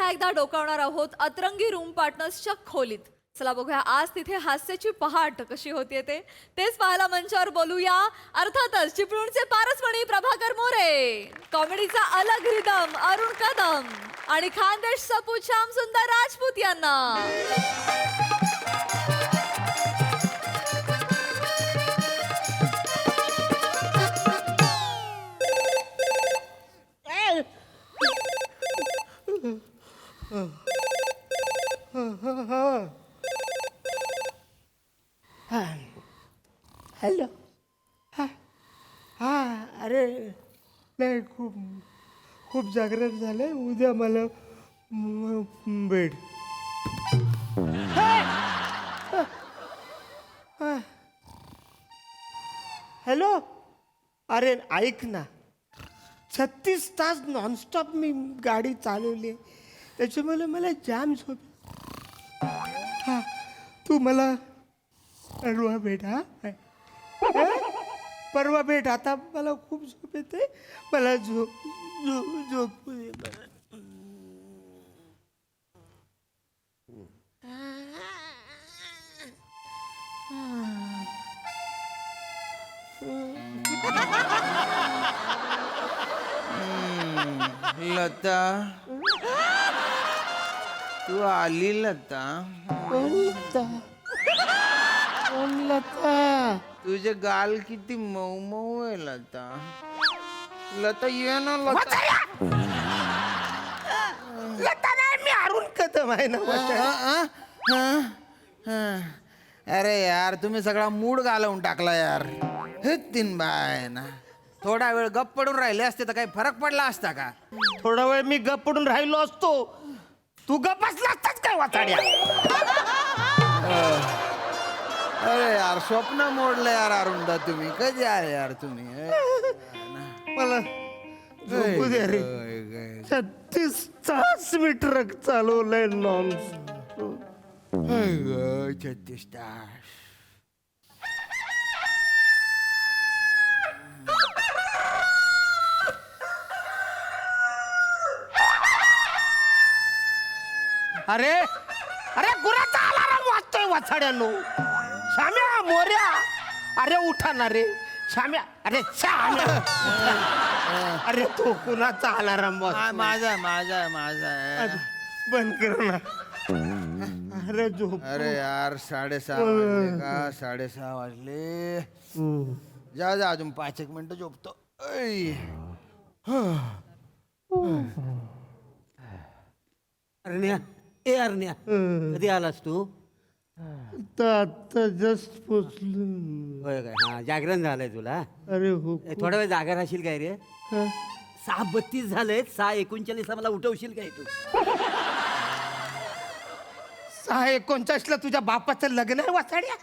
पुन्हा एकदा डोकावणार आहोत अतरंगी रूम पार्टनर्सच्या खोलीत. चला बघूया आज तिथे हास्याची पहाट कशी होतीये तेच पाहायला मंचावर बोलूया. अर्थातच चिपळूणचे पारसमणी प्रभाकर मोरे, कॉमेडीचा अलग रिदम अरुण कदम आणि खानदेश सपू श्याम सुंदर राजपूत यांना. हॅलो. हा अरे नाही खूप खूप जागरण झालंय. उद्या मला बेड. हॅलो. अरे ऐक ना, 36 तास नॉनस्टॉप मी गाडी चालवली, त्याच्यामुळे मला जाम झोप. हा तू मला परवा भेट. हा परवा भेट. आता मला खूप झोप येते. मला झोप झोप झोप लता, तू आली लता. लता. तुझे गाल किती मऊ मऊ आहे लता. लता ये ना लता. लता नाही, मी अरुण कदम आहे ना. अरे यार तुम्ही सगळा मूड घालवून टाकला यार. हे तीन बाय ना, थोडा वेळ गप पडून राहिले असते तर काही फरक पडला असता का? थोडा वेळ मी गप पडून राहिलो असतो, तू गप बसला असताच काय वाचाड्या. अरे यार स्वप्न मोडलं यार अरुणदा. तुम्ही कधी आले यार तुम्ही? मला झोपू दे रे. 36 तास मी ट्रक चालवलंय नॉन. 36 तास. अरे अरे गुराचा अलार्म वाजतोय वाचाड्यानो. शाम्या मोर्या, अरे उठा ना रे शाम्या. अरे शाम्या. अरे तो कुणाचा अलार्म वाजतोय? माझा माझा माझा. बंद कर ना. अरे झोप. अरे यार 6:30 वाजले का? 6:30 वाजले. जा जा अजून 5 मिनिटं झोपतो. अरण्या, ए अरण्या, कधी आलास तू? आता जस्ट पोचलो. होय काय? हा जागरण झालंय तुला. अरे हो. ए, थोडा वेळ जागा राहशील काय रे? हा. 6:32 झालंय. 6:39 मला उठवशील काय तू? 6:49 तुझ्या बापाचं लग्न आहे वाचाड्या.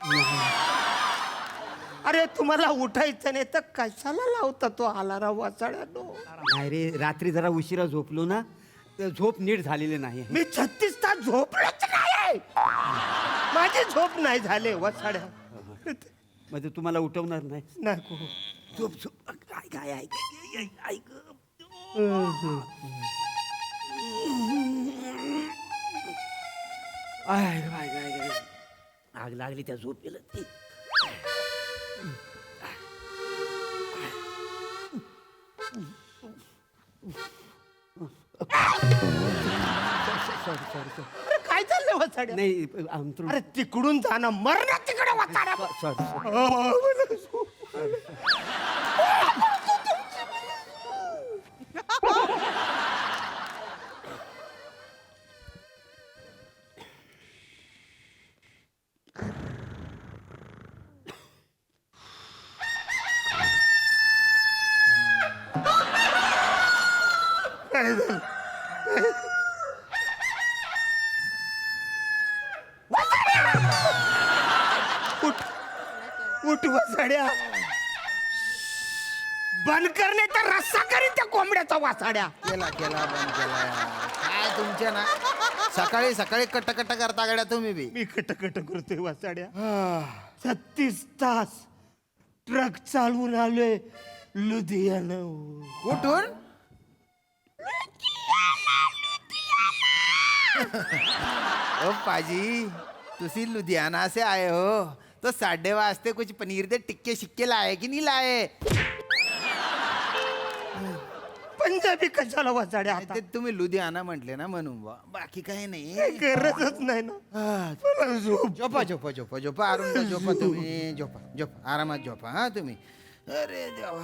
अरे तुम्हाला उठायचं नाही तर कशाला लावता तो अलार्म वाचाड्यानो? नाही रे, रात्री जरा उशिरा झोपलो ना, तर झोप नीट झालेली नाही. मी 36 तास झोपलोच नाही. माझी झोप नाही झाले वाचाड्या. म्हणजे तुम्हाला उठवणार नाही. नको. झोप झोप. काय काय ऐक ऐक. आग लागली त्या झोपेला ती. अरे काय चाललंय वाचाड्या? नाही अंतरून. अरे तिकडून जाणं मरण तिकडे वाचाड्या. काय झालं? उठ उठ वासाड्या. बंद करणे तर रस्सा करीत त्या कोंबड्याचा वासाड्या. केला केला बंद केला यार. काय तुमच्या ना सकाळी सकाळी कटकट करता गड्या तुम्ही बी. मी कटकट करतोय वासाड्या. 36 तास ट्रक चालवून आलोय लुधियाना. कुठून? ओ पाजी तुसी लुधियाना से आए हो तो 12:30 वास्ते कुछ पनीर दे टिक्के शिक्के लाए की नाही लाए? पंजाबी कशाला वाचाड्या आता ते तुम्ही लुधियाना म्हटले ना म्हणून बा. बाकी काही नाही. गरजच नाही ना मला झोप. झोपा झोपा झोपा झोपा अरुण झोपा तुम्ही झोपा झोपा आरामात झोपा हा तुम्ही. अरे देवा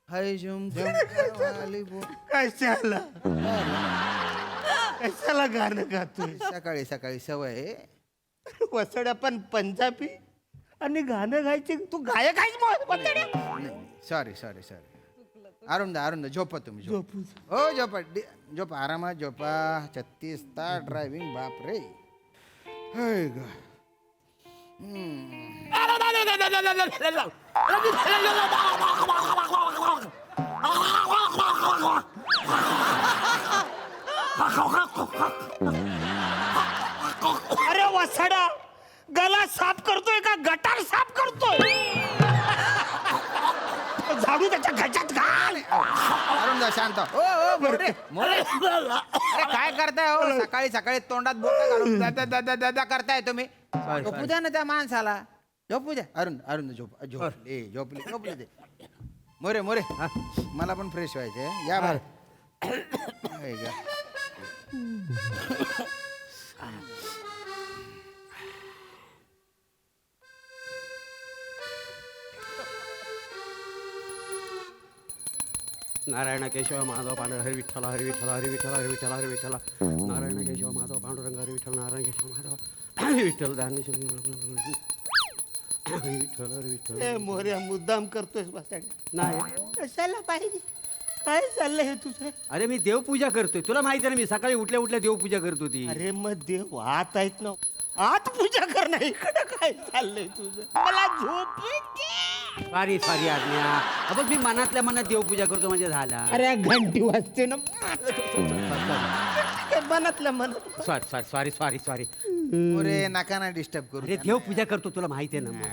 हाय झुम झुम वाली बो. कशाला कशाला गाणं गातोय सकाळी सकाळी सवय आहे. वसड्या पण पंजाबी आणि गाणं गायचे तू गायक आहेस मग वसड्या. सॉरी सॉरी सॉरी अरुण झोपा तुम्ही झोपू. हो झोपा झोपा आरामात झोपा. 36 तास ड्रायव्हिंग बाप रे. हाय ग. अरे वसड्या गला साफ करतोय का गटार साफ करतोय? झाडू त्याच्या घशात घाल. अरुण दा शांत हो. मोरे मोरे अरे काय करताय हो सकाळी सकाळी तोंडात बोट घालून दादा करताय तुम्ही. झोपू द्या ना त्या माणसाला. झोपू द्या. अरुण झोपले ते. मोरे मला पण फ्रेश व्हायचे या बाहेर. हाय ग. नारायण केशव माधव पांडुरंग हरी विठ्ठल हरी विठ्ठल हरी विठ्ठल हरी विठ्ठल हरी विठ्ठल नारायण केशव माधव पांडुरंग हरी विठ्ठल नारायण केशव माधव हरी विठ्ठल दानेश्वर हरी विठ्ठल हरी विठ्ठल. ए मोऱ्या मुद्दाम करतोय वसड्या. नाही कशाला पाहिजे काय चाललंय हे तुझं? अरे मी देवपूजा करतोय. तुला माहिती आहे ना मी सकाळी उठल्या उठल्या देवपूजा करत होती. अरे मग देव आत आहेत ना आत पूजा करणं इकडं काय चाललंय तुझं? मला झोप येते. सॉरी सॉरी आज्ञा. बघ मी मनातल्या मनात देवपूजा करतो म्हणजे झाला. अरे घंटी वाजते ना मनातल्या मनात. Sorry sorry sorry sorry sorry. More नका ना डिस्टर्ब करू. अरे देवपूजा करतो तुला माहिती आहे ना मग.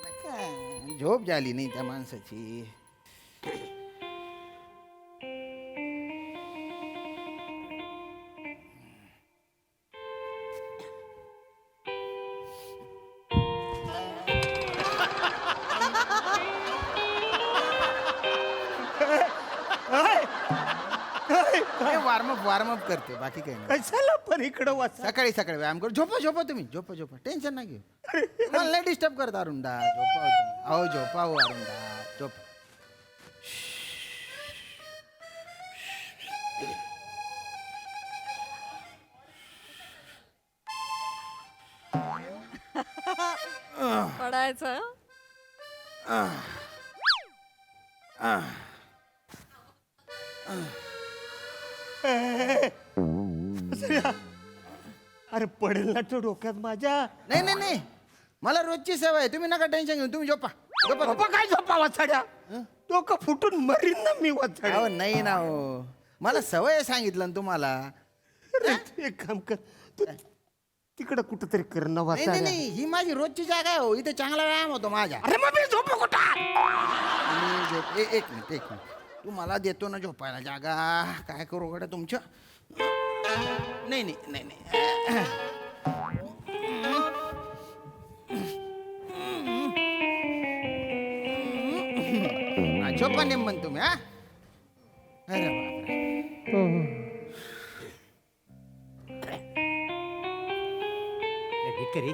नका. झोप झाली नाही त्या माणसाची. वार्मअप करते बाकी काही नाही. कशाला पण इकडं वाच. सकाळी सकाळी व्यायाम करू. झोपा तुम्ही झोपा टेन्शन ना घेऊ. मला नाही डिस्टर्ब करत अरुणदा. झोपा हो तुम्ही. अहो झोपा हो अरुणदा झोपा. पडायचं. अरे पडेल ना तो डोक्यात माझ्या. नाही मला रोजची सवय आहे. तुम्ही नका टेन्शन घेऊ. तुम्ही झोपा बाबा काय झोपा वाचाड्या डोकं फुटून मरीन ना मी वाचाड्या. अहो नाही ना हो. मला सवय आहे सांगितलं ना तुम्हाला. एक काम कर तू तिकडं कुठं तरी कर ना नाही वाचाड्या. नाही ही माझी रोजची जागा आहे हो. इथे चांगला व्यायाम होतो माझ्या. अरे मग मी झोपू कुठं? एक मिनिट तू मला देतो ना झोपायला जागा. काय करू गड्या तुमच्या. नाही झोपा नेमन तुम्ही हा. अरे बापरे. करी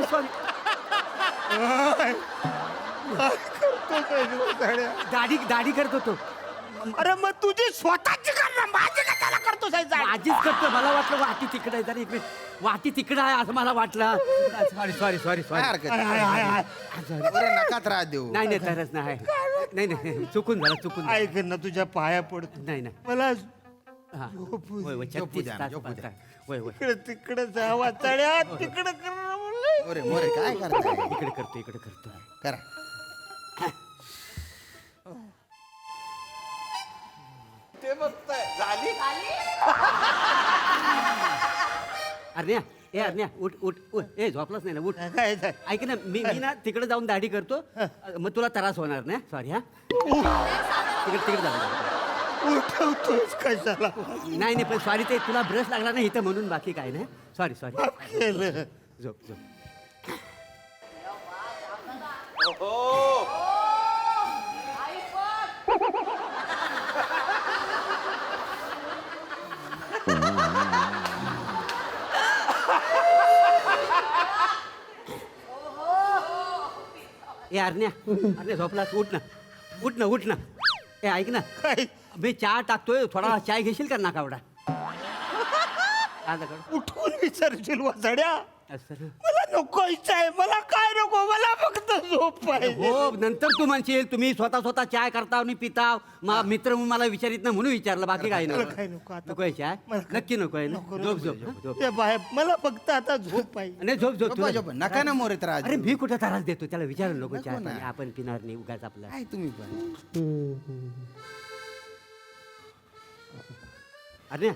सॉरी दाढी करत होतो. अरे मग तुझी स्वतःची कर ना माझी का त्याला करतो आधीच करतो. मला वाटलं वाटी तिकडे आहे. जरा एक मिनिट वाटी तिकडे आहे असं मला वाटलं. सॉरी काय हरकत नाही. बरं, नका त्रास देऊ. नाही तरच नाही चुकून झालं. ऐक ना तुझ्या पाया पडतो. नाही मला हा. झोपू होय, दे. 36 तास झोपू द्या. वय वय इकडे तिकडे जा वाचाड्या तिकडे कर म्हणलं. मोरे मोरे काय करताय इकडे करतो इकडे करतो करा ते बघताय झाली अरण्या ए अरण्या उठ उठ उठ ए झोपलाच नाही ना उठ काय झालं? ऐक ना मी ना तिकडे जाऊन दाढी करतो मग तुला त्रास होणार नाही सॉरी हा तिकडे तिकडे जाऊ उठवतोस कशाला नाही नाही पण सॉरी ते तुला ब्रश लागला नाही इथं म्हणून बाकी काय नाही सॉरी सॉरी केलं झोप झोप ए अरण्या अरण्या झोपलास उठ ना उठ ना उठ ना ए ऐक ना काय मी चहा टाकतोय थोडा चाय घेशील का नाकावडा आता काढ. उठून विचारशील वाचाड्या असं ना. मला नको इच्छा आहे मला काय नको मला फक्त झोप पाहिजे हो नंतर तू म्हणशील तुम्ही स्वतः स्वतः चाय करता आणि पिता मित्र म्हणून मला विचारित ना म्हणून विचारलं बाकी काही मला नाही काय नको आता नको आहे चाय मला काय- नक्की नको आहे ना नको, झोप नको, झोप झोप झोप ते बाहेर मला फक्त आता झोप पाहिजे नाही झोप झोप झोपा तुला- झोपा नका ना मोरे त्रास अरे देऊ. मी कुठे त्रास देतो त्याला विचारायला नको नको चाय ना. पाणी आपण पिणार नाही उगाच आपला काय तुम्ही पण अरे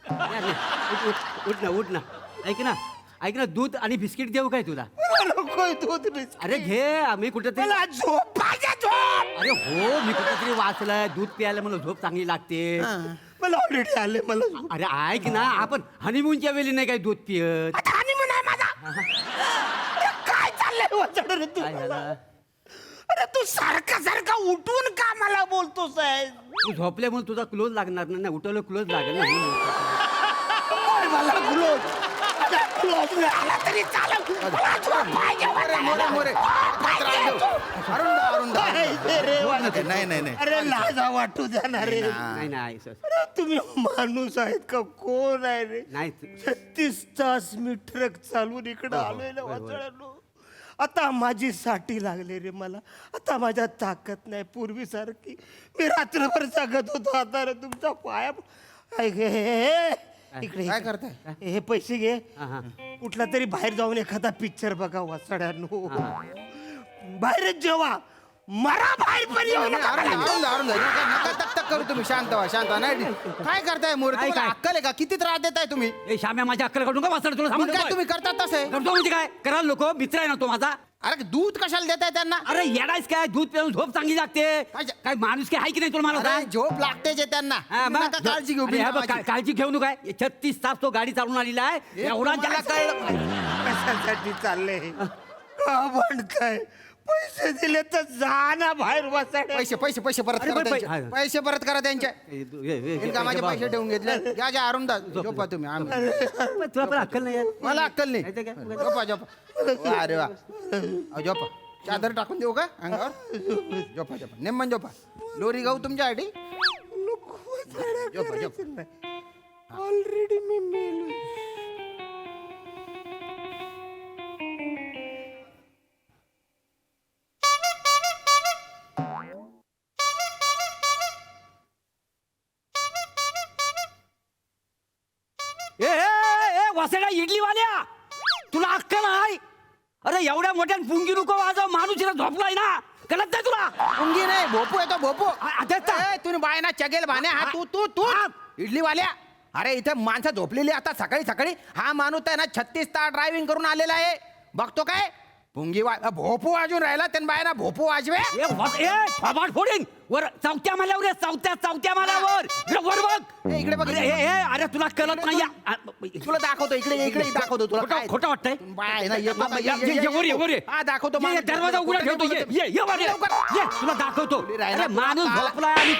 उठ उठ उठ ना उठ ना ऐक ना दूध आणि बिस्किट देऊ काय तुला मला नको दूध बिस्किट. अरे घे आम्ही कुठेतरी मला झोप पाहिजे झोप अरे हो मी कुठेतरी वाचलंय दूध प्यायला मला झोप चांगली लागते मला ऑलरेडी आले मला झोप. अरे ऐक ना आपण हनीमूनच्या वेळी नाही काय दूध पियत आता honeymoon आहे माझा अरे काय चाललंय वाचाडा रे तू काय झालं अरे तू सारखा सारखा उठून का मला बोलतोस आहे तू झोपल्यामुळे तुझा क्लोज लागणार नाही उठवलं क्लोज लागेल ना म्हणून. मला क्लोज आला तरी चालेल मला झोप पाहिजे मोरे मोरे मोरे त्रास देऊ. अरुण दा पाहिजे रे वाचाडा. नाही नाही नाही अरे लाजा वाटू जाणार रे नाही नाही अरे तुम्ही माणूस आहेत का कोण आहे रे नाही 36 तास मी ट्रक चालवून इकडं आलोय ना वाचळालो आता माझी साठी लागले रे मला आता माझ्यात ताकद नाही पूर्वीसारखी मी रात्रभर जागत होतो आता रे तुमचा पाया ऐक हे इकडे काय इकडे. करताय? हे पैसे घे हा, हा. कुठला तरी बाहेर जाऊन एखादा पिक्चर बघा वाचड्यानो बाहेरच जेवा मरा बाहेर पण येऊ नका. अरुण नका तक तक करू तुम्ही शांत व्हा नाही काय करताय मोरे काय, तुम्हाला काय? अक्कल आहे का किती त्रास देताय तुम्ही ए श्याम्या माझ्या अक्कल काढून का वाचणार तुला मग काय सांगतो तुम्ही करतात तसे करतो म्हणजे काय कराल लोक मित्र आहे ना तो माझा अरे दूध कशाला देताय त्यांना अरे येडायस काय दूध पिऊन झोप चांगली लागते अच्छा. काय माणूस काय आहे की नाही तुला मला अरे सांग झोप लागते जे त्यांना हा, तुम्ही मग? नका काळजी घेऊ अरे, हे बघ, बिनकामाची. काळजी घेऊ नका 36 तास तो गाडी चालवून आलेला आहे हे एवढा तुम्हाला जास्त- कळलं कशासाठी चाललंय का म्हणताय पैसे दिले तर जा ना बाहेर वाचाड्या पैसे पैसे पैसे परत अरे, करा पण त्यांचे. हा. पैसे परत करा त्यांचे बिनकामाचे तुला पैसे ठेवून घेतले घ्या अरुणदा झोपा तुम्ही आम्ही पण अक्कल नाही यार. मला अक्कल नाही नाही तर काय? झोपा झोपा अरे वा अहो, झोपा चादर टाकून देऊ का अंगावर झोपा झोपा नेमन झोपा लोरी गाऊ तुमच्यासाठी झोपा झोपा ऑलरेडी मी मेलो ए वसेडा इडली वाल्या तुला अक्कल आहे अरे एवढ्या मोठ्या पुंगी नको वाजव माणूस इथं झोपलाय ना कळत नाही तुला पुंगी नाही भोपू येतो भोपू देत ना. तुम्ही बायना चगेल भाने हा तू इडली वाल्या अरे इथे माणसं झोपलेली आता सकाळी सकाळी हा माणूस आहे ना 36 तास ड्रायव्हिंग करून आलेला आहे बघतो काय पुंगी भोपू वाजून राहिला त्यांनी बायना भोपू वाजवे थोबाड फोडीन वर चौथ्या माल्यावर आहे, चौथ्या माल्यावर इकडे वर बघ इकडे बघ अरे तुला कळत नाही तुला दाखवतो इकडे दाखवतो तुला काय खोटं वाटतंय बाय आहे ना, येतो का? वर ये. हा दाखवतो ये, ये, माणूस. दरवाजा उघडा ठेवतो ये वर ये. लवकर. ये, तुला दाखवतो राहिला अरे तुला माणूस काला. झोपलाय आणि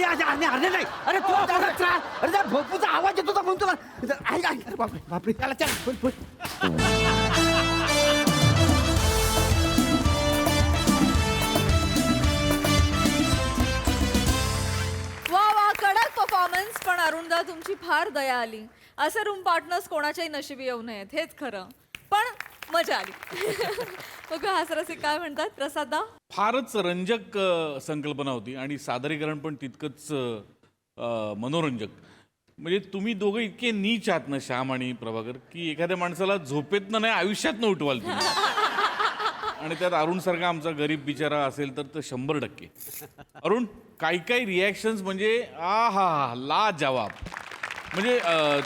अरे नाही अरे तुला अरे त्या भोपूचा आवाज येतो म्हणून तुला बापरे चला चल वा वा कडक परफॉर्मन्स पण अरुणदा तुमची फार दया आली असे रूम पार्टनर्स कोणाच्याही नशिबी येऊ नयेत हेच खरं पण मजा आली बघा हासरसिक काय म्हणतात प्रसाददा फारच रंजक संकल्पना होती आणि सादरीकरण पण तितकंच मनोरंजक म्हणजे तुम्ही दोघं इतके नीच आहात ना, श्याम आणि प्रभाकर, की एखाद्या माणसाला झोपेतनं नाही आयुष्यातनं उठवाल तुम्ही. आणि त्यात अरुण सारखा आमचा गरीब बिचारा असेल तर 100%. अरुण, काही काही रिॲक्शन्स म्हणजे हा ला जवाब. म्हणजे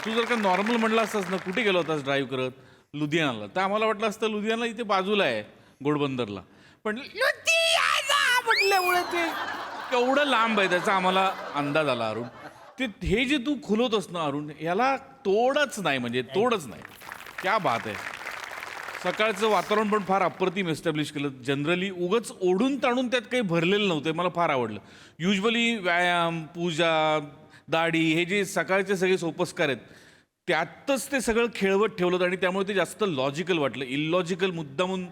तू जर का नॉर्मल म्हणला असतास ना, कुठे गेलो होतास ड्राईव्ह करत, लुधियानाला, तर आम्हाला वाटलं असतं लुधियाना इथे बाजूला आहे घोडबंदरला, पण लुधियाना म्हटल्यामुळे ते केवढं लांब आहे त्याचा आम्हाला अंदाज आला. अरुण, ते हे जे तू खुलवतोस ना अरुण, याला तोडच नाही, म्हणजे तोडच नाही. क्या बात आहे. सकाळचं वातावरण पण फार अप्रतिम एस्टॅब्लिश केलं. जनरली उगच ओढून ताणून त्यात काही भरलेलं नव्हतं, मला फार आवडलं. युजली व्यायाम, पूजा, दाढी हे जे सकाळचे सगळे सोपस्कार आहेत त्यातच ते सगळं खेळवत ठेवलं आणि त्यामुळे ते जास्त लॉजिकल वाटलं. इलॉजिकल मुद्दामून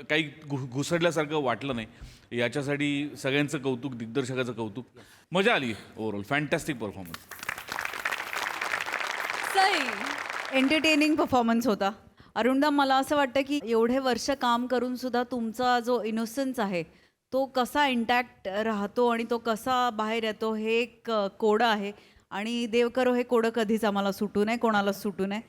काही घुसडल्यासारखं वाटलं नाही. याच्यासाठी सगळ्यांचं कौतुक, दिग्दर्शकाचं कौतुक. मजा आली overall. Fantastic performance. Sai. Entertaining performance होता. अरुणदा, मला असं वाटतं की एवढे वर्ष काम करून सुद्धा तुमचा जो इनोसन्स आहे तो कसा इंटॅक्ट राहतो आणि तो कसा बाहेर येतो हे एक कोडं आहे. आणि देव करो हे कोडं कधीच आम्हाला सुटू नये, कोणालाच सुटू नये.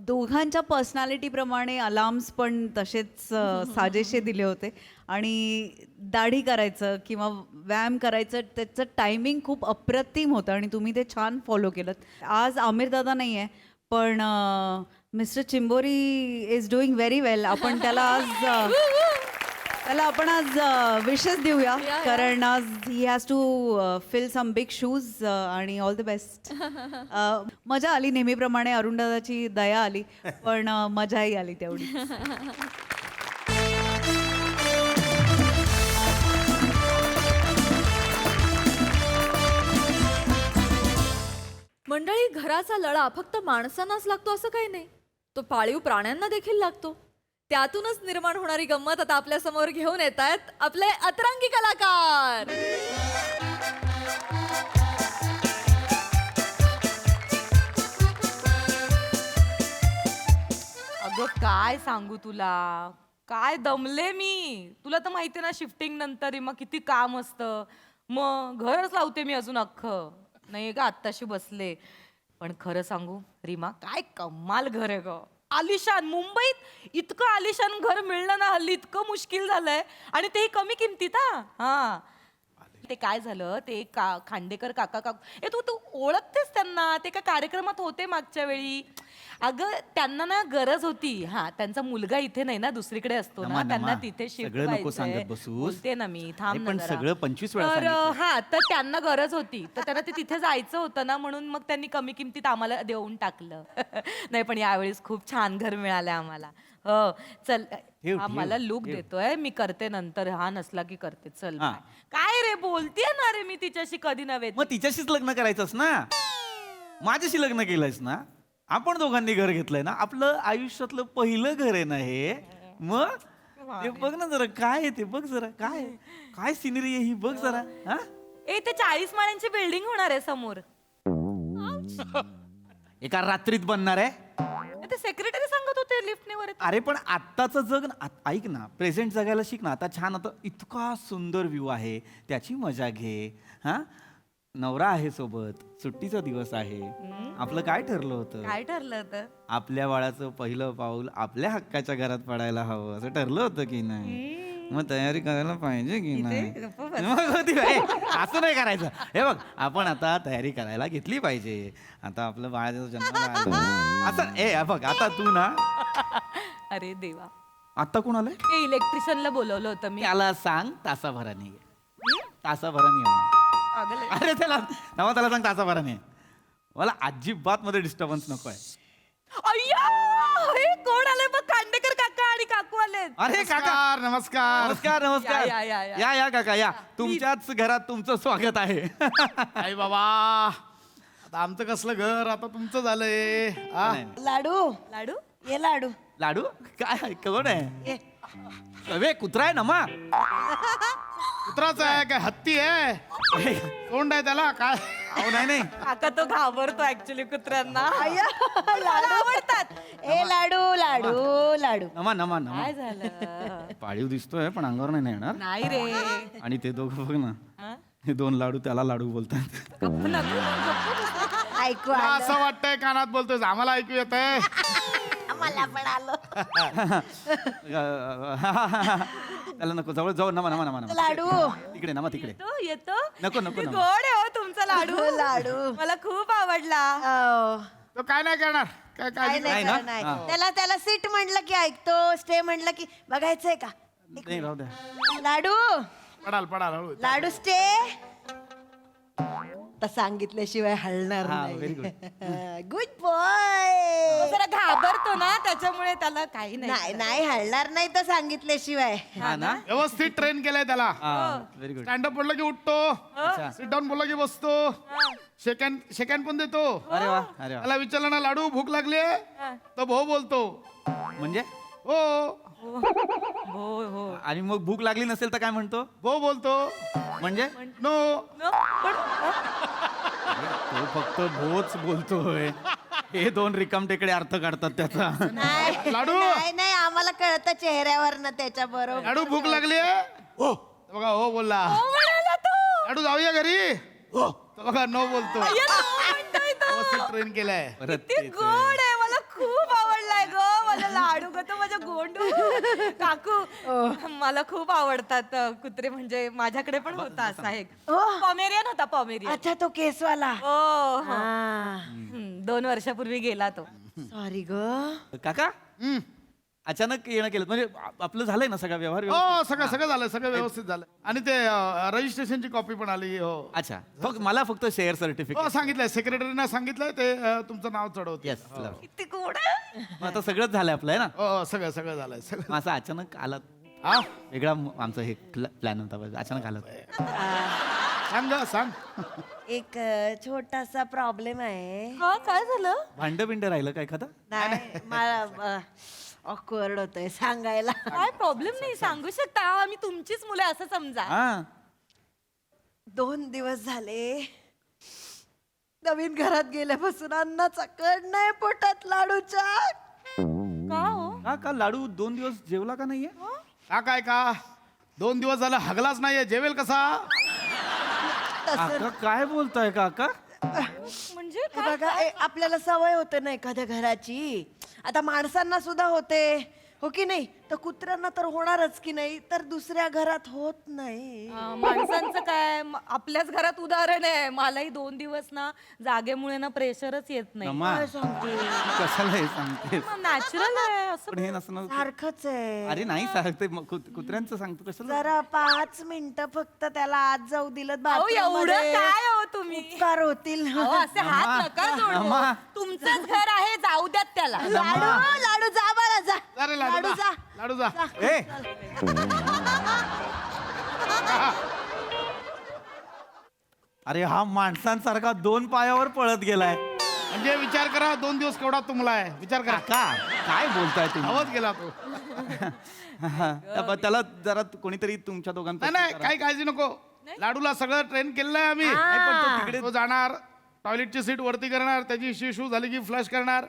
दोघांच्या पर्सनॅलिटीप्रमाणे अलार्म्स पण तसेच साजेसे दिले होते. आणि दाढी करायचं किंवा व्यायाम करायचं त्याचं टायमिंग खूप अप्रतिम होतं आणि तुम्ही ते छान फॉलो केलं. आज आमिरदादा नाही आहे, पण mister Chimbori is doing very well. आपण त्याला आज विशेस देऊया, कारण आज ही has to fill some big shoes. आणि ऑल द बेस्ट. मजा आली नेहमीप्रमाणे. अरुणदादाची दया आली, पण मजाही आली तेवढी. मंडळी, घराचा लळा फक्त माणसांनाच लागतो असं काही नाही, तो पाळीव प्राण्यांना देखील लागतो. त्यातूनच निर्माण होणारी गंमत आता आपल्या समोर घेऊन येत आहेत आपले अतरंगी कलाकार. अगं काय सांगू तुला, काय दमले मी. तुला तर माहितीये ना, शिफ्टिंग नंतर मग किती काम असतं. मग घरच लावते मी अजून अख्खं. नाही का, आत्ताशी बसले. पण खरं सांगू रीमा, काय कमाल घर आहे ग. आलिशान. मुंबईत इतकं आलिशान घर मिळणं ना हल्ली इतकं मुश्किल झालंय, आणि तेही कमी किमतीत. हा, ते काय झालं, ते खांडेकर काका तू ओळखतेस त्यांना, ते का कार्यक्रमात होते मागच्या वेळी. अगं त्यांना ना गरज होती. हा, त्यांचा मुलगा इथे नाही ना, दुसरीकडे असतो ना, त्यांना तिथे शिफ्ट व्हायचंय. बोलते ना मी, थांब ना जरा. सगळं 25 वेळा तर हा, तर त्यांना गरज होती, तर त्यांना ते तिथे जायचं होतं ना, म्हणून मग त्यांनी कमी किमतीत आम्हाला देऊन टाकलं. नाही, पण यावेळेस खूप छान घर मिळालंय आम्हाला. हो, चल. हा, मला लुक देतोय, मी करते नंतर. हा नसला की करते. चल. काय रे बोलतेय ना रे मी तिच्याशी कधी नव्हे. मग तिच्याशीच लग्न करायचंस ना, माझ्याशी लग्न केलंयस ना. आपण दोघांनी घर घेतलंय ना, आपलं आयुष्यातलं पहिलं घर आहे ना हे. मग ते बघ ना जरा, काय आहे ते बघ जरा, काय काय सिनरी आहे ही बघ जरा. हा, ते 40 माळ्यांची बिल्डिंग होणार आहे समोर. एका रात्रीत बनणार आहे. ते सेक्रेटरी सांगत होते लिफ्टने वर. अरे पण आत्ताचं जग ऐक ना, प्रेझेंट जगायला शिक ना. आता छान, आता इतका सुंदर व्ह्यू आहे, त्याची मजा घे. हा, नवरा आहे सोबत, सुट्टीचा दिवस आहे. आपलं काय ठरलं होतं? काय ठरलं होतं? आपल्या बाळाचं पहिलं पाऊल आपल्या हक्काच्या घरात पडायला हवं, असं ठरलं होतं की नाही? मग तयारी करायला पाहिजे की नाही? असं नाही करायचं. हे बघ, आपण आता तयारी करायला घेतली पाहिजे. आता आपलं बाळाचा जन्म असं बघ. आता तू ना, अरे देवा, आता कोण आलंय? ते इलेक्ट्रिशियनला बोलवलं होतं मी. त्याला सांग तासाभराने ये. तासाभराने ये. अरे त्याला सांग तासाभराने. मला अजिबात मध्ये डिस्टर्बन्स नको आहे. अय्या, हे कोण आले बघ, खांडेकर काका आणि काकू आले. अरे काका, नमस्कार. नमस्कार नमस्कार. या, या, या. या काका या. तुमच्याच घरात तुमचं स्वागत आहे. आई बाबा, आता आमचं कसलं घर आता तुमचं झालंय. लाडू लाडू. ये लाडू. लाडू काय, कोण आहे? अरे कुत्रा आहे ना मा. कुत्राचा आहे काय, हत्ती आहे, तोंड आहे त्याला काय? अहो नाही काका तो घाबरतो ऍक्च्युली कुत्र्यांना. लाडू आवडतात. ए लाडू लाडू लाडू. नमा काय झालं? पाळीव दिसतोय पण अंगावर नाही येणार. नाही रे. आणि ते दोघं बघ ना, हे 2 लाडू त्याला लाडू बोलतात. गप्प नको, गप्प बस. ऐकू तुला आलं. असं वाटतंय कानात बोलतोय आम्हाला ऐकू येत आहे मला पण आलं. त्याला नको जवळ जाऊ नमा नमा नमा नमा. लाडू तिकडे नमा तिकडे येतो येतो नको नको किती नको. गोड आहे हो तुमचा लाडू लाडू. मला खूप आवडला अहो, तो काय नाही करणार काय काय काय नाही ना? करत, नाही. हा. त्याला सीट म्हटलं की ऐकतो, स्टे म्हटलं की बघायचंय का नाही राहू द्या. लाडू पडाल पडाल हळू लाडू स्टे तर सांगितल्याशिवाय हलणार हा, नाही. very good. गुड तो बॉय. जरा घाबरतो ना त्याच्यामुळे त्याला काही नाही नाही हलणार नाही तर सांगितल्याशिवाय. हा ना व्यवस्थित ट्रेन केलाय त्याला व्हेरी गुड. स्टँडअप बोललं की उठतो सिट डाऊन बोललं की बसतो सेकंड पण देतो अरे वा अरे वा. त्याला विचारलं ना लाडू भूक लागली तो भाऊ बोलतो म्हणजे हो आणि मग भूक लागली नसेल तर काय म्हणतो भाऊ बोलतो म्हणजे नो तो फक्त भोच बोलतोय. हे दोन रिकामटेकडे अर्थ काढतात त्याचा. नाही लाडू. नाही नाही, आम्हाला कळतं चेहऱ्यावर ना त्याच्या बरोबर. लाडू भूक लागली हो बघा हो बोलला लाडू जाऊया घरी हो बघा नो बोलतो व्यवस्थित ट्रेन केलाय परत किती गोड आहे मला खूप आवडलाय ग मला लाडू ग तो माझ्या गोंडू काकू मला खूप आवडतात कुत्रे म्हणजे माझ्याकडे पण होता असा एक पॉमेरियन होता पॉमेरियन अच्छा तो केसवाला. हो हो. 2 वर्षापूर्वी गेला तो सॉरी ग. काका अचानक येणं केलं म्हणजे आपलं झालंय ना सगळा व्यवहार व्यवस्थित? हो सगळं झालं सगळं व्यवस्थित झालं आणि ते रजिस्ट्रेशनची कॉपी पण आली हो अच्छा मला फक्त शेअर सर्टिफिकेट. हो सांगितलंय सेक्रेटरीना सांगितलंय ते तुमचं नाव चढवत येस किती गोड आहे. आता सगळंच झालंय आपलं आहे ना. हो सगळं सगळं झालंय सगळं मग असं अचानक आला हा वेगळा आमचं हे प्लॅन होता बस. अचानक आलं सांग ग, सांग एक छोटासा प्रॉब्लेम आहे. हा काय झालं भांड बिंड राहिलं काय एखादं. नाही मला ऑकवर्ड होतंय सांगायला. काय प्रॉब्लेम नाही सांगू शकता आम्ही तुमचीच मुलं असं समजा हा 2 दिवस झाले नवीन घरात गेल्यापासून अन्नाचा कड नाही पोटात लाडूच्या. का हो का लाडू 2 दिवस जेवला का नाहीये. का काय का 2 दिवस झालं हगलाच नाहीये जेवेल कसा काका काय बोलताय काका. म्हणजे हे बघा आपल्याला सवय होते ना एखाद्या घराची. आता माणसांना सुद्धा होते हो की नाही, तर कुत्र्यांना तर होणारच की नाही, तर दुसऱ्या घरात होत नाही. माणसांचं काय आपल्याच घरात उदाहरण आहे. मलाही 2 दिवस ना जागेमुळे ना प्रेशरच येत नाही. नमा, काय सांगते कशाला हे सांगतेस. नॅचरल आहे असं पण हे नसणं. सारखंच आहे. अरे नाही सांगते कुत्र्यांचं सांगतो कशाला. जरा 5 मिनिटं फक्त त्याला आत जाऊ दिलं अहो, bathroom एवढं मध्ये, काय हो तुम्ही उपकार होतील. अहो, असे हात नका जोडू. नमा. तुमचंच घर आहे जाऊ द्यात त्याला. लाडू लाडू जा बाळा जा. अरे लाडू लाडू जा. जा लाडू जा ए अरे हा माणसांसारखा 2 पायावर पळत गेलाय. म्हणजे विचार करा 2 दिवस केवढा तुमला आहे विचार करा काका काय बोलताय तुम्ही. धावत गेला तो त्याला जरा कोणीतरी तुमच्या नाही दोघांपैकी नाही जरा- काही काळजी नको लाडूला सगळं ट्रेन केलेलं आहे आम्ही नाही, पण तो तिकडे तो जाणार टॉयलेटची सीट वरती करणार त्याची शिशू झाली की फ्लश करणार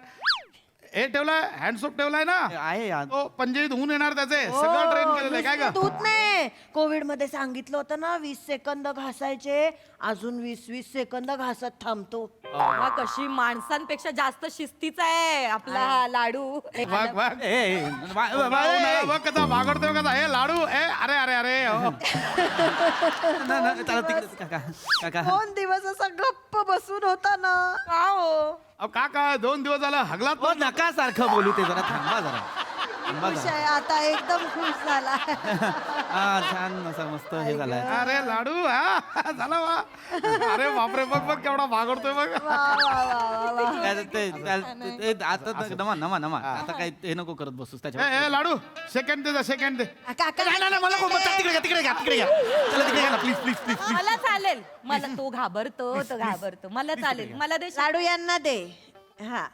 हे ठेवलाय हँडसोप ठेवलाय ना आहे यार. तो पंजे धुवून येणार त्याचे सगळं ट्रेन केलेलं आहे काय का दूध नाही. कोविड मध्ये सांगितलं होतं ना 20 सेकंद घासायचे, अजून 20 सेकंद घासत थांबतो. हा कशी माणसांपेक्षा जास्त शिस्तीचा आहे आपला हा लाडू. वाघ वाघ ए, बघ कसा भागडतोय कसा हे लाडू अरे अरे अरे हो. त्याला तिकडे काका काका 2 दिवस असा गप्प बसून होता ना. का हो अहो, का 2 दिवस झालं हगलात ओ, नका सारखं बोलू ते जरा थांबा जरा थांबा खुश जरा. आहे आता एकदम खुश झाला. हा छान असं मस्त हे झालंय. अरे लाडू हा झाला वा अरे बापरे बघ बघ केवढा भागडतोय बघ आता नमा नमा नमा आता काय हे नको करत बसूस त्याच्या. ए लाडू सेकंड दे सेकंड दे काका मला तिकडे घ्या तिकडे घ्या तिकडे घ्या चला तिकडे घ्या प्लीज प्लीज प्लीज. मला चालेल मला तो घाबरतो मला चालेल मला दे लाडू यांना दे. हा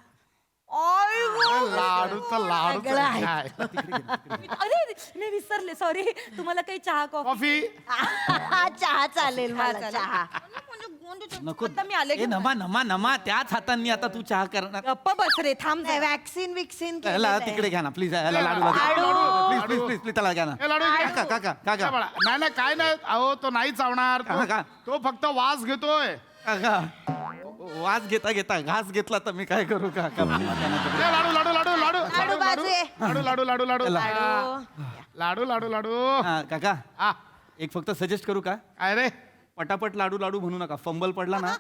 लाडू तर लाडू सगळं आहे. काय अरे मी विसरले सॉरी. तुम्हाला काही चहा कॉफी कॉफी चहा चालेल मला चालेल. चहा. नको आता मी आले ए, नमा नमा नमा त्याच हातांनी आता तू चहा करणार. गप्प बस रे थांब जरा. वॅक्सिन विक्सिन याला तिकडे घ्या ना प्लीज याला लाडू लाडू. प्लीज प्लीज प्लीज प्लीज त्याला घ्या ना. ए, लाडू घे. काका काका काय काका बाळा? नाही नाही काय नाही अहो तो नाही चावणार का? तो फक्त वास घेतोय काका वास घेता घेता घास घेतला तर मी काय करू काका ए, लाडू लाडू लाडू लाडू लाडू बाजूये. लाडू लाडू लाडू लाडू लाडू लाडू लाडू हा, काका हा एक फक्त सजेस्ट करू का काय रे पटापट लाडू लाडू म्हणू नका फंबल पडला ना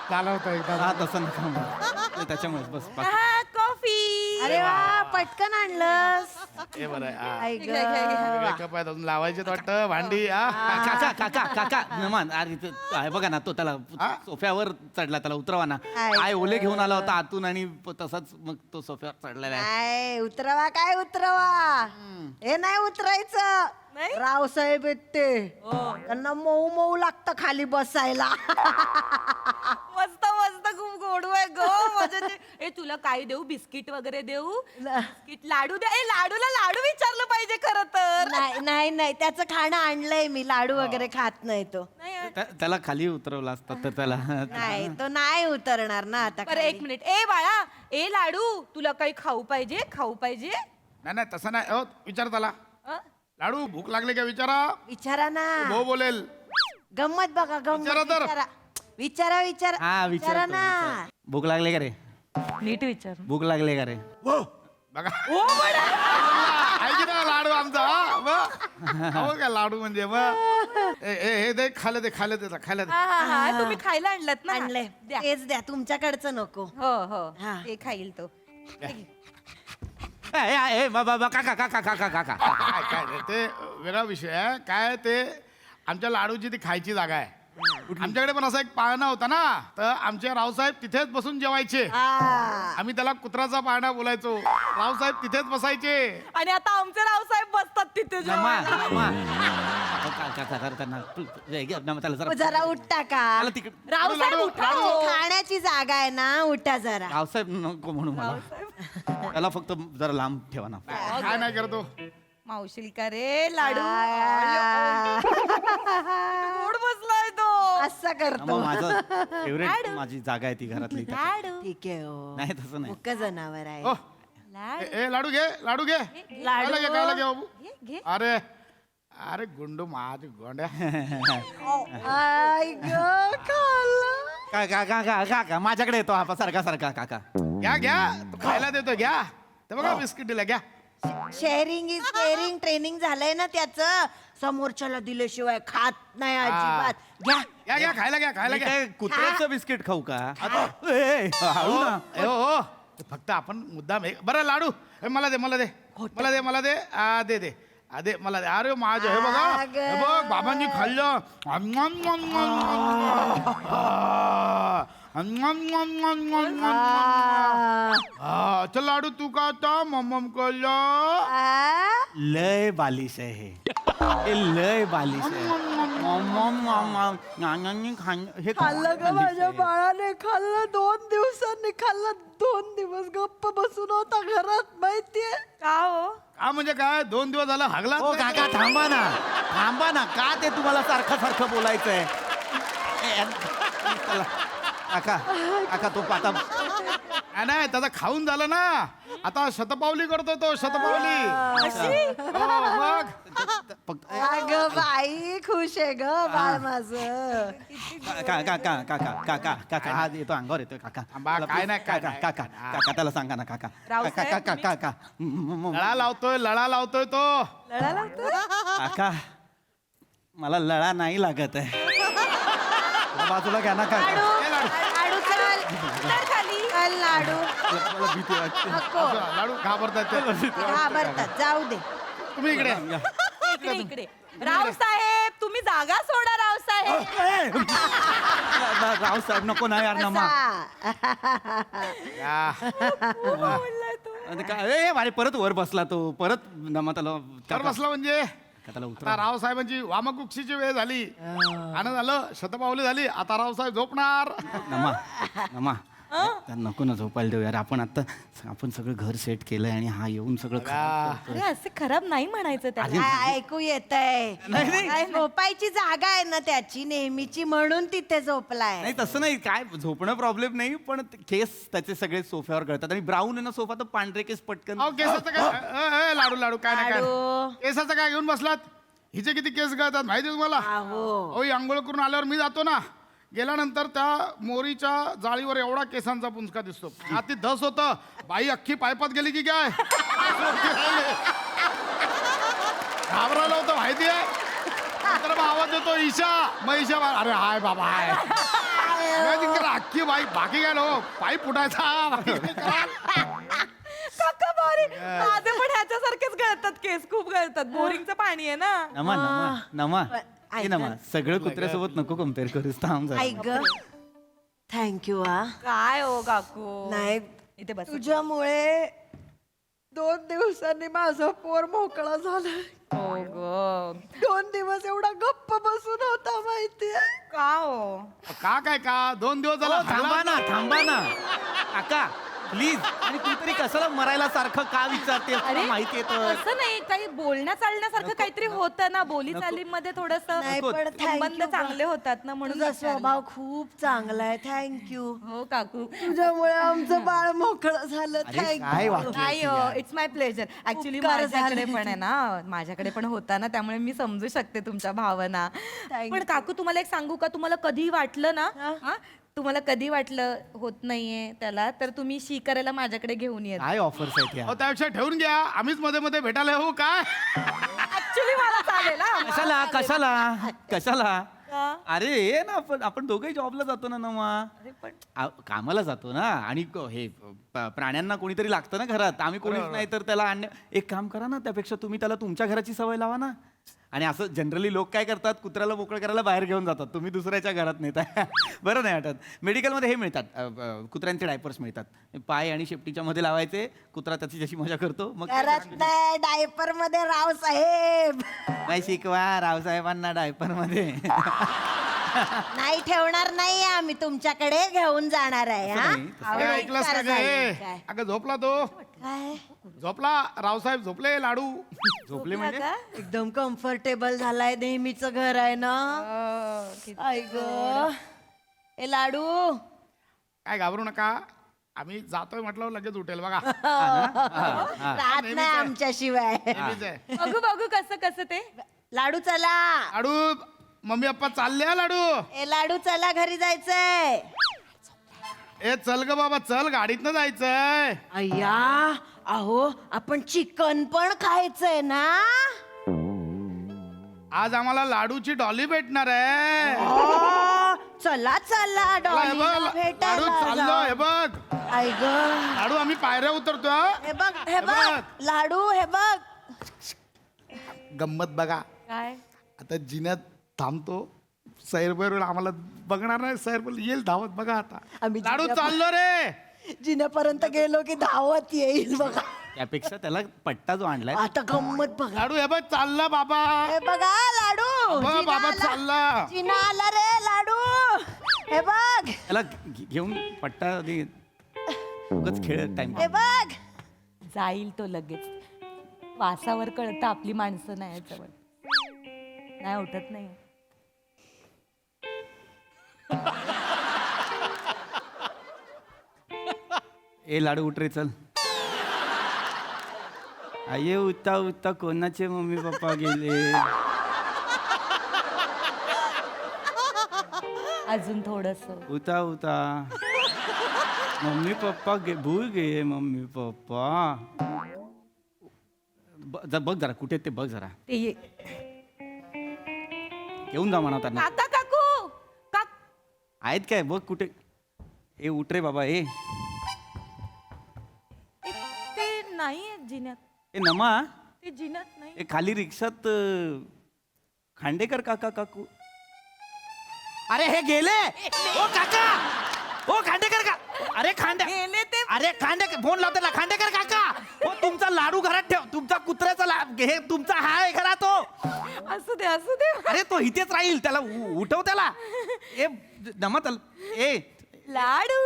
झाला होता एकदा हा तसं नका म्हणू. त्याच्यामुळेच बस बाकी- कॉफी अरे वा पटकन आणलंस हे बरं आहे, हा. आई ग. वेगळे कप आहेत अजून लावायचे वाटतं भांडी हा काका काका काका मेहमान अरे ते आहे बघा ना तो त्याला सोफ्यावर चढला त्याला उतरवा ना आहे. आय ओले घेऊन आला होता आतून आणि तसाच मग तो सोफ्यावर चढलेला आहे काय उतरवा काय उतरवा हे नाही उतरायचं रावसाहेब आहेत ते त्यांना मऊ मऊ लागतं खाली बसायला मस्त मस्त खूप गोड आहे ग माझ्या ए तुला काय देऊ बिस्किट वगैरे देऊ बिस्किट लाडू दे ए लाडूला लाडू विचारलं पाहिजे खरं तर नाही नाही नाही त्याचं खाणं आणलंय मी लाडू वगैरे खात नाही तो त्याला खाली उतरवला असता तर त्याला नाही तो नाही उतरणार ना आता बरं एक मिनिट ए बाळा ए लाडू तुला काही खाऊ पाहिजे नाही नाही तसं नाही हो विचार त्याला अं? लाडू भूक लागली का विचारा विचारा ना भाऊ बोलेल गंमत बघा गंमत विचारा तर. विचारा विचारा विचारा हा विचारा विचार ना भूक लागली का रे नीट विचार भूक लागली का रे बघा ऐक ना लाडू आमचा हा, मग. हो का लाडू म्हणजे मग हे दे खायला दे खायला दे खायला दे हा हा हा तुम्ही खायला आणलात ना आणलंय द्या. तेच द्या तुमच्याकडचं नको हो हो हा. ते खाईल तो काका काका काका काका काय काय रे, ते वेगळा विषय आहे काय ते आमच्या लाडूची ती खायची जागा आहे आमच्याकडे पण असा एक पाळणा होता ना तर आमचे रावसाहेब तिथेच बसून जेवायचे आम्ही त्याला कुत्राचा पाळणा बोलायचो रावसाहेब तिथेच बसायचे आणि आता आमचे रावसाहेब बसतात तिथे नमा जेवायला. नमा काका त्यांना त्याला जरा जरा उठता का त्याला तिकडे रावसाहेब लाडू, उठा लाडू. हो. खाण्याची जागा आहे ना उठा जरा रावसाहेब नको म्हणू मला त्याला फक्त जरा लांब ठेवा ना काय नाही करतो मावशील का रे लाडू आ. गोड बसलाय तो असं करतो मग माझं फेवरेट माझी जागा आहे ती घरातली लाडू ठीक आहे हो नाही तसं नाही मुक्क जनावर आहे हो लाडू ए लाडू घे खायला घे खायला घे बाबू घे अरे अरे गुंडू माझ गोंड्या आई ग खाल्लं. काका काका काका माझ्याकडे येतो हा सारखा सारखा काका घ्या घ्या तू खायला देतो घ्या ते बघा बिस्किट दिला घ्या शेअरिंग इज केअरिंग ट्रेनिंग झालंय ना त्याचं समोरच्याला दिल्याशिवाय खात नाही अजिबात घ्या घ्या घ्या खायला घ्या खायला मी घ्या काय कुत्र्याचं बिस्किट खाऊ का ए, हळू ना हो हो ते फक्त आपण मुद्दाम बरं लाडू हे मला दे मला दे मला दे मला दे दे दे दे मला दे अरे माझं हे बघा अगं. हे बघ बाबांनी खाल्लं चल लाडू तू का आता मम्मम कळलं लय बालिश आहे हे लय बालिश आहे हे खाल्लं ग माझ्या बाळाने खाल्लं 2 दिवसांनी खाल्लं 2 दिवस गप्प बसून होता घरात माहितीये का हो का म्हणजे काय 2 दिवस झाला हागला ओ काका थांबा ना का ते तुम्हाला सारखं सारखं बोलायचंय चला, काका काका तो आता नाही त्याचा खाऊन झालं ना आता शतपावली करतो तो शतपावली हो, मग फक्त अगं बाई खुश आहे ग बाळ माझं काका हा येतो अंगावर येतोय काका थांबा, काय नाही, काय काका नाही. काका काका त्याला सांगा ना काका रावसाहेब, काका काका लळा लावतोय तो लढा लावतो काका मला लळा नाही लागत आहे बाजूला घ्या ना काका लाडू चल तर खाली चल लाडू मला भीती वाटते नको लाडू घाबरतात ते. घाबरतात जाऊ दे तुम्ही इकडे इकडे इकडे रावसाहेब तुम्ही जागा सोडा रावसाहेब रावसाहेब नको ना यार नमा या. आणि काय अरे परत वर बसला तो परत नमा त्याला तर बसला म्हणजे त्याला उतर आता रावसाहेबांची वामकुक्षीची वेळ झाली आणि झालं शतपावली झाली आता रावसाहेब झोपणार नमा नमा त्या नको ना झोपायला देऊ यार आपण सगळं घर सेट केलंय आणि हा येऊन सगळं खराब करतोय. अरे असे खराब नाही म्हणायचं त्याला काय ऐकू येतंय काय झोपायची जागा आहे ना त्याची नेहमीची म्हणून तिथे झोपलाय नाही तसं नाही काय झोपणं प्रॉब्लेम नाही पण केस त्याचे सगळे सोफ्यावर गळतात आणि ब्राऊन आहे ना सोफा तर पांढरे केस पटकन अहो केसाचं काय लाडू लाडू काय नाही काय लाडू. केसाचं काय घेऊन बसलात हिचे किती केस गळतात माहिती तुम्हाला अहो अहो ही आंघोळ करून आल्यावर मी जातो ना गेल्यानंतर त्या मोरीच्या जाळीवर एवढा केसांचा पुंजका दिसतो हाती धस होतं बाई अख्खी पायपात गेली की काय घाबरायला होतं माहिती आहे नंतर मग आवाज येतो ईशा मग ईशा अरे हाय बाबा हाय मी तिकडे अख्खी बाई बाकी काय नो पाईप फुटायचा बाकी काय कराल? काका भारी माझे पण ह्याच्यासारखेच गळतात केस खूप गळतात बोरिंगचं पाणी आहे ना नमा नमा नमा ऐक नमा ना. सगळं कुत्र्यासोबत नको कम्पेअर करूस थांब जरा. ऐक ग थँक्यू हा काय हो काकू नाही इथे बस तुझ्यामुळे 2 दिवसांनी माझा पोर मोकळा झाला हो ग 2 दिवस एवढा गप्प बसून होता माहितीये का हो काय का 2 दिवस झाला थांबा ना काका प्लीज आणि तू तरी कशाला मरायला सारखं का विचारते तुला माहिती येतं असं नाही काही बोलण्या चालण्यासारखं काहीतरी होतं ना बोली चालीमध्ये थोडस नाही पण संबंध thank you चांगले होतात ना म्हणून तुझा विचारलं. स्वभाव खूप चांगला आहे थँक्यू हो काकू तुझ्यामुळे आमचं बाळ मोकळं झालं काय थँक्यू वाक्य नाही इट्स माय प्लेजर ऍक्च्युली उपकार माझ्याकडे झाले. पण आहे ना माझ्याकडे पण होता ना त्यामुळे मी समजू शकते तुमच्या भावना Thank पण काकू तुम्हाला एक सांगू का तुम्हाला कधी वाटलं ना हा? तुम्हाला कधी वाटलं होत नाहीये त्याला तर तुम्ही शी करायला माझ्याकडे घेऊन येत काय ऑफर्स आहेत या अहो, त्यापेक्षा ठेवून घ्या आम्हीच मध्ये मध्ये भेटायला येऊ काय ऍक्च्युली मला चालेल हा. कशाला का? अरे ये ना आपण दोघंही जॉबला जातो ना नमा अरे पण कामाला जातो ना आणि हे प्राण्यांना कोणीतरी लागतं ना घरात आम्ही कोणीच नाही तर त्याला आणणे एक काम करा ना त्यापेक्षा तुम्ही त्याला तुमच्या घराची सवय लावा ना आणि असं जनरली लोक काय करतात कुत्र्याला मोकळं करायला बाहेर घेऊन जातात तुम्ही दुसऱ्याच्या घरात नेता बरं नाही वाटत मेडिकलमध्ये हे मिळतात कुत्र्यांचे डायपर्स मिळतात पाय आणि शेपटीच्या मध्ये लावायचे कुत्रा त्याची जशी मजा करतो मग करत नाही डायपर मध्ये राव साहेब नाही शिकवा रावसाहेबांना डायपर मध्ये नाही ठेवणार नाही आम्ही तुमच्याकडे घेऊन जाणार आहे हा नाही, अहो, काय ऐकलंस का उपकार झाले, गे काय? अगं झोपला तो काय झोपला रावसाहेब झोपले लाडू झोपले म्हणजे का? एकदम कम्फर्टेबल झालाय नेहमीच घर आहे ना आई ग ए लाडू काय घाबरू नका आम्ही जातोय म्हटलं लगेच उठेल बघा राहत नाही आमच्याशिवाय नेहमीच आहे. बघू बघू कसं कसं ते लाडू चला लाडू मम्मी पप्पा चालले हा लाडू ए लाडू चला घरी जायचंय ए चल ग बाबा चल गाडीतनं जायचंय अय्या अहो आपण चिकन पण खायचंय ना आज आम्हाला लाडूची डॉली भेटणार आहे चला चला चला, हे डॉलीला बघ, लाडू भेटायला चाललो जाऊ. हे बघ आई ग लाडू आम्ही पायऱ्या उतरतो हा. हे बघ लाडू हे बघ गंमत बघा काय आता जिन्यात थांबतो सैरभर आम्हाला बघणार नाही सैरभर येईल धावत बघा आता आम्ही लाडू जिन्यात- चाललो रे जिन्यापर्यंत गेलो की धावत येईल बघा त्यापेक्षा त्याला पट्टा जो आणलाय आता गंमत बघा लाडू हे बघ चालला बाबा हे बघा लाडू बघ, जिना बाबा आला. चालला जिना आला रे लाडू हे बघ त्याला घेऊन पट्टा आधी उगाच खेळ टाइम हे बघ जाईल तो लगेच वासावर कळतं आपली माणसं नाही याच्यावर नाही उठत नाही ए लाडू उठ रे चल आये उता उता कोणाचे मम्मी पप्पा गेले अजून थोडस उता उता मम्मी पप्पा भूल गे मम्मी पप्पा बघ जरा कुठे ते बघ जरा ते घेऊन जा म्हणा त्यांना काका काकू आहेत काय बघ कुठे ए उठ रे बाबा ए ते नाही जिन्यात ए नमा ते जिन्यात नाही ए खाली रिक्षात खांडेकर काका काकू अरे हे गेले ओ काका ओ खांडेकर का अरे गेले ते अरे खांडेकर फोन लावते ना खांडेकर काका हो तुमचा लाडू घरात ठेव तुमचा कुत्र्याचा हे तुमचा हाय घरात तो असू दे अरे तो इथेच राहील त्याला उठव त्याला ए नमा त्याला ए लाडू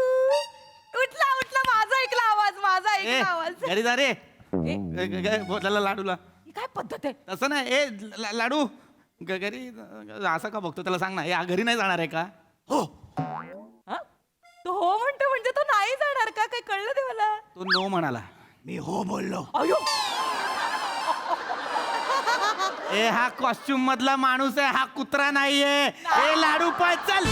उठला उठला माझा ए ऐकला आवाज घरी जा रे ए, बोलायला लाडूला ही काय पद्धत आहे तसं नाही ए लाडू घरी असं का बघतो त्याला सांग ना या घरी नाही जाणार आहे का हो हा? तो हो म्हणतो म्हणजे तो नाही जाणार का काय कळलं ते मला तो नो म्हणाला मी हो बोललो अयो ए हा कॉस्ट्युम मधला माणूस आहे हा कुत्रा नाहीये ए लाडू पळ चल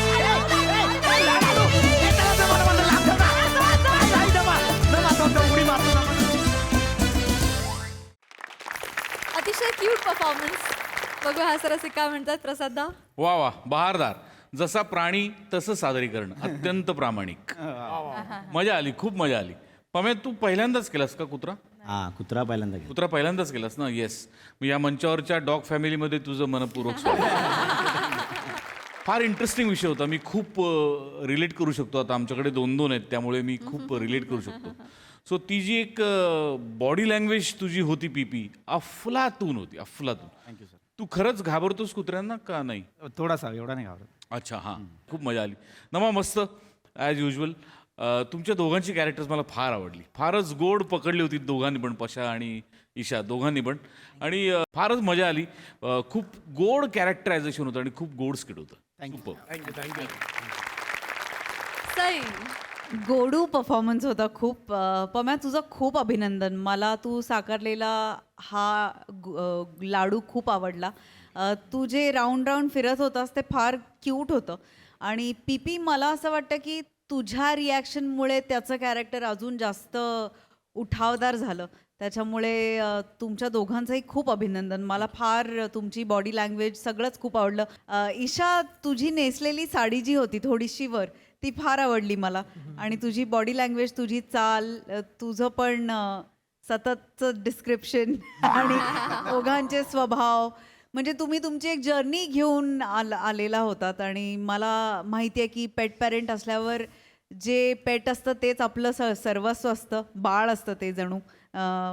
अतिशय क्यूट परफॉर्मन्स. बघूया हास्यरसिक काय म्हणतात. प्रसाद दा. वा वा बहारदार. जसा प्राणी तसं सादरीकरण अत्यंत प्रामाणिक. मजा आली, खूप मजा आली. पमे तू पहिल्यांदाच केलास का कुत्रा? हा कुत्रा पहिल्यांदा गेला. कुत्रा पहिल्यांदाच केलास ना? येस. या मंचावरच्या डॉग फॅमिलीमध्ये तुझं मनपूर्वक स्वागत. फार इंटरेस्टिंग विषय होता. मी खूप रिलेट करू शकतो. आता आमच्याकडे 2-2 आहेत त्यामुळे मी खूप रिलेट करू शकतो. सो ती जी एक बॉडी लँग्वेज तुझी होती पीपी, अफलातून होती, अफलातून. Thank you sir. तू खरंच घाबरतोस कुत्र्यांना का नाही? थोडासा एवढा नाही घाबरत. अच्छा हां, खूप मजा आली. नमा मस्त ॲज युजल. तुमच्या दोघांची कॅरेक्टर्स मला फार आवडली. फारच गोड पकडली होती दोघांनी पण, पशा आणि ईशा दोघांनी पण. आणि फारच मजा आली. खूप गोड कॅरेक्टरायझेशन होतं आणि खूप गोड स्किट होतं. थँक्यू. सई. गोडू परफॉर्मन्स होता खूप. पम्या तुझं खूप अभिनंदन. मला तू साकारलेला हा लाडू खूप आवडला. तू जे राऊंड राऊंड फिरत होतास ते फार क्यूट होतं. आणि पीपी मला असं वाटतं की तुझ्या रिॲक्शनमुळे त्याचं कॅरेक्टर अजून जास्त उठावदार झालं. त्याच्यामुळे तुमच्या दोघांचंही खूप अभिनंदन. मला फार तुमची बॉडी लँग्वेज सगळंच खूप आवडलं. ईशा तुझी नेसलेली साडी जी होती थोडीशी वर, ती फार आवडली मला. आणि तुझी बॉडी लँग्वेज, तुझी चाल, तुझं पण सततचं डिस्क्रिप्शन आणि दोघांचे स्वभाव, म्हणजे तुम्ही तुमची एक जर्नी घेऊन आलेला होतात. आणि मला माहिती आहे की पेट पॅरेंट असल्यावर जे पेट असतं तेच आपलं सर्वस्व असतं, बाळ असतं ते जणू.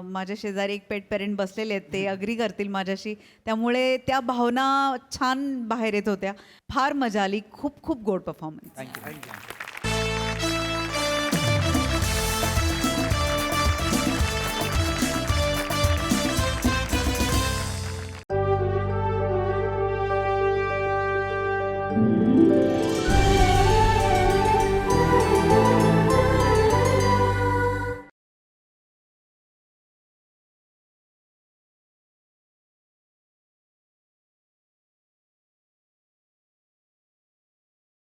माझ्या शेजारी एक पेट पॅरेंट बसलेले आहेत, ते अग्री करतील माझ्याशी. त्यामुळे त्या भावना छान बाहेर येत होत्या. फार मजा आली. खूप खूप गोड परफॉर्मन्स. थँक्यू.